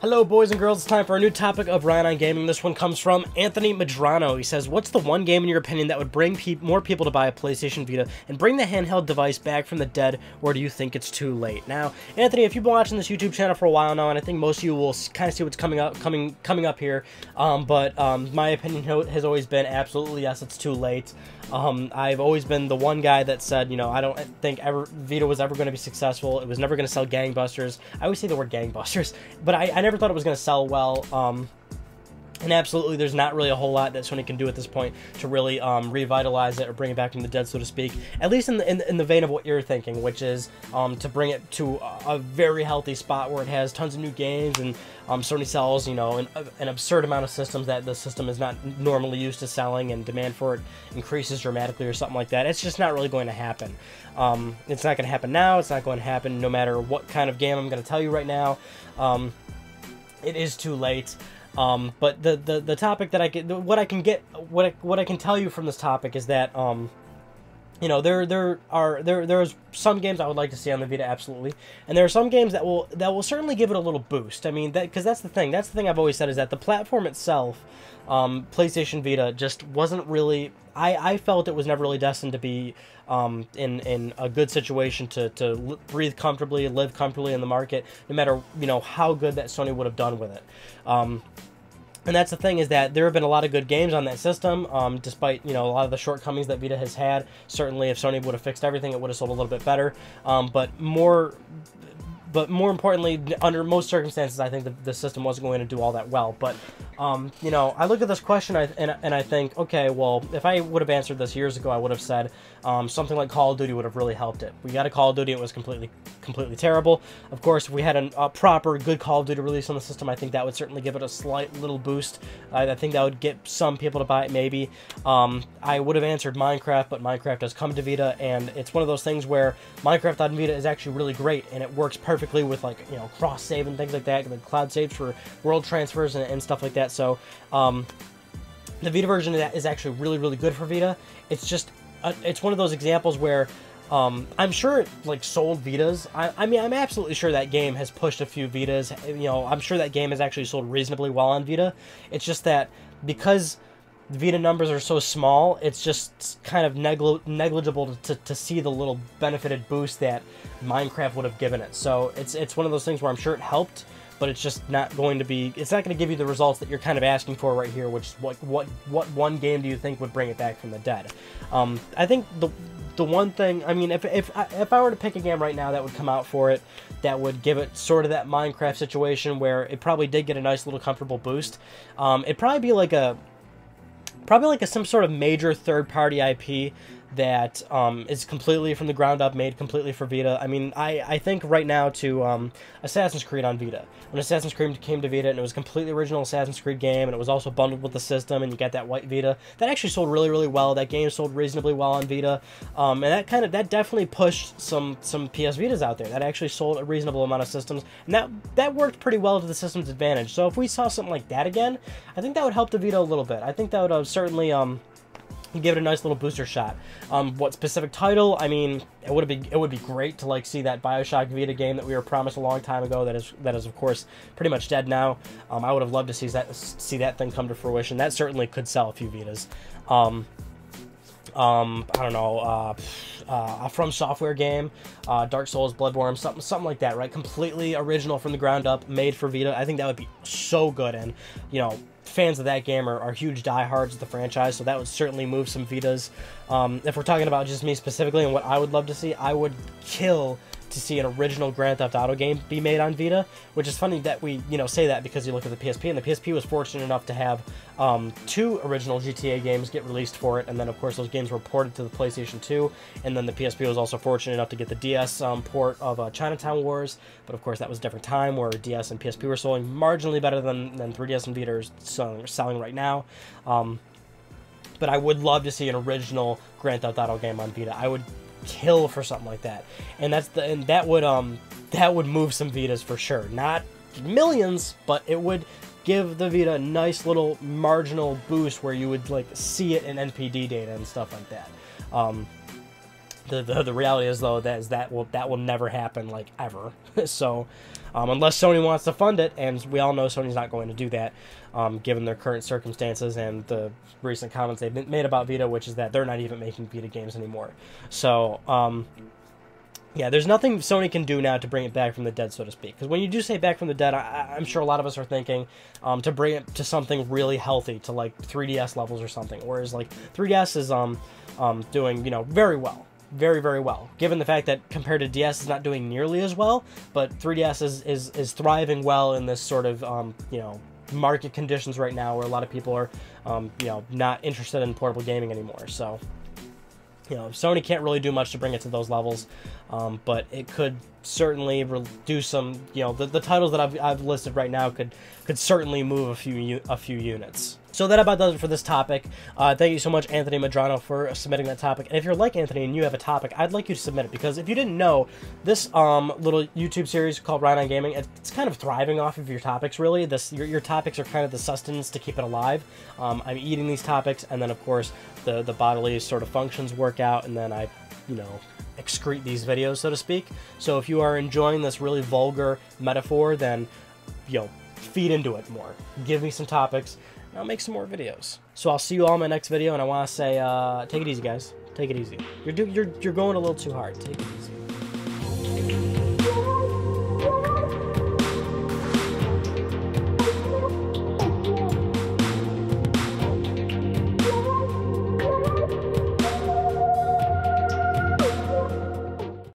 Hello boys and girls, it's time for a new topic of Ryan on Gaming. This one comes from Anthony Madrano. He says, what's the one game in your opinion that would bring more people to buy a PlayStation Vita and bring the handheld device back from the dead, or do you think it's too late? Now, Anthony, if you've been watching this YouTube channel for a while now, and I think most of you will kind of see what's coming up here, my opinion has always been absolutely yes, it's too late. I've always been the one guy that said, you know, I don't think Vita was ever going to be successful. It was never going to sell gangbusters. I always say the word gangbusters, but I never thought it was going to sell well. And absolutely, there's not really a whole lot that Sony can do at this point to really revitalize it or bring it back from the dead, so to speak. At least in the vein of what you're thinking, which is to bring it to a very healthy spot where it has tons of new games and Sony sells, you know, an absurd amount of systems that the system is not normally used to selling, and demand for it increases dramatically or something like that. It's just not really going to happen. It's not going to happen now. It's not going to happen no matter what kind of game I'm going to tell you right now. It is too late. But the topic that what I can tell you from this topic is that you know, there's some games I would like to see on the Vita, absolutely, and there are some games that will certainly give it a little boost. I mean, because that's the thing I've always said, is that the platform itself, PlayStation Vita, just wasn't really. I felt it was never really destined to be in a good situation to breathe comfortably, live comfortably in the market, no matter, you know, how good that Sony would have done with it. And that's the thing, is that there have been a lot of good games on that system, despite, you know, a lot of the shortcomings that Vita has had. Certainly, if Sony would have fixed everything, it would have sold a little bit better. But more importantly, under most circumstances, I think the system wasn't going to do all that well. But, you know, I look at this question and I think, okay, well, if I would have answered this years ago, I would have said something like Call of Duty would have really helped it. We got a Call of Duty, it was completely terrible. Of course, if we had a proper, good Call of Duty release on the system, I think that would certainly give it a slight little boost. I think that would get some people to buy it, maybe. I would have answered Minecraft, but Minecraft does come to Vita, and it's one of those things where Minecraft on Vita is actually really great, and it works perfectly with, like, you know, cross save and things like that, like cloud saves for world transfers and stuff like that. So the Vita version of that is actually really good for Vita. It's just it's one of those examples where I'm sure it, like, sold Vitas. I mean, I'm absolutely sure that game has pushed a few Vitas. You know, I'm sure that game has actually sold reasonably well on Vita. It's just that because the Vita numbers are so small, it's just kind of negligible to see the little benefited boost that Minecraft would have given it. So it's one of those things where I'm sure it helped, but it's just not going to be. It's not going to give you the results that you're kind of asking for right here. Which is what one game do you think would bring it back from the dead? I think the one thing, I mean, if I were to pick a game right now that would come out for it, that would give it sort of that Minecraft situation where it probably did get a nice little comfortable boost, it'd probably be like some sort of major third-party IP that is completely from the ground up, made completely for Vita. I mean, I think right now to Assassin's Creed on Vita. When Assassin's Creed came to Vita, and it was a completely original Assassin's Creed game, and it was also bundled with the system, and you got that white Vita, that actually sold really well. That game sold reasonably well on Vita, and that definitely pushed some PS Vitas out there. That actually sold a reasonable amount of systems, and that worked pretty well to the system's advantage. So if we saw something like that again, I think that would help the Vita a little bit. I think that would certainly give it a nice little booster shot. What specific title? I mean, it would be great to, like, see that BioShock Vita game that we were promised a long time ago. That is of course pretty much dead now. I would have loved to see that thing come to fruition. That certainly could sell a few Vitas. I don't know, a From Software game, Dark Souls, Bloodborne, something like that, right? Completely original from the ground up, made for Vita. I think that would be so good, and, you know, fans of that game are huge diehards of the franchise, so that would certainly move some Vitas. If we're talking about just me specifically and what I would love to see, I would kill to see an original Grand Theft Auto game be made on Vita, which is funny that we, you know, say that, because you look at the PSP, and the PSP was fortunate enough to have 2 original GTA games get released for it, and then of course those games were ported to the PlayStation 2, and then the PSP was also fortunate enough to get the DS port of Chinatown Wars, but of course that was a different time where DS and PSP were selling marginally better than 3DS and Vita are selling right now. But I would love to see an original Grand Theft Auto game on Vita. I would kill for something like that, and that would move some Vitas for sure. Not millions, but it would give the Vita a nice little marginal boost where you would, like, see it in NPD data and stuff like that. The reality is, though, that will never happen, like, ever. So unless Sony wants to fund it, and we all know Sony's not going to do that, given their current circumstances and the recent comments they've made about Vita, which is that they're not even making Vita games anymore. So, yeah, there's nothing Sony can do now to bring it back from the dead, so to speak. Because when you do say back from the dead, I'm sure a lot of us are thinking to bring it to something really healthy, to like 3DS levels or something. Whereas like 3DS is doing, you know, very well. Very, very well. Given the fact that compared to DS, it's not doing nearly as well, but 3DS is thriving well in this sort of, you know, market conditions right now where a lot of people are, you know, not interested in portable gaming anymore. So, you know, Sony can't really do much to bring it to those levels, but it could certainly do some, you know, the titles that I've listed right now could certainly move a few units. So that about does it for this topic. Thank you so much, Anthony Medrano, for submitting that topic. And if you're like Anthony and you have a topic, I'd like you to submit it, because if you didn't know, this little YouTube series called Ryan on Gaming, it's kind of thriving off of your topics, really. Your topics are kind of the sustenance to keep it alive. I'm eating these topics, and then, of course, the bodily sort of functions work out, and then I, you know, excrete these videos, so to speak. So if you are enjoying this really vulgar metaphor, then, you know, feed into it more. Give me some topics, and I'll make some more videos. So I'll see you all in my next video, and I want to say, take it easy, guys. Take it easy. You're going a little too hard. Take it easy.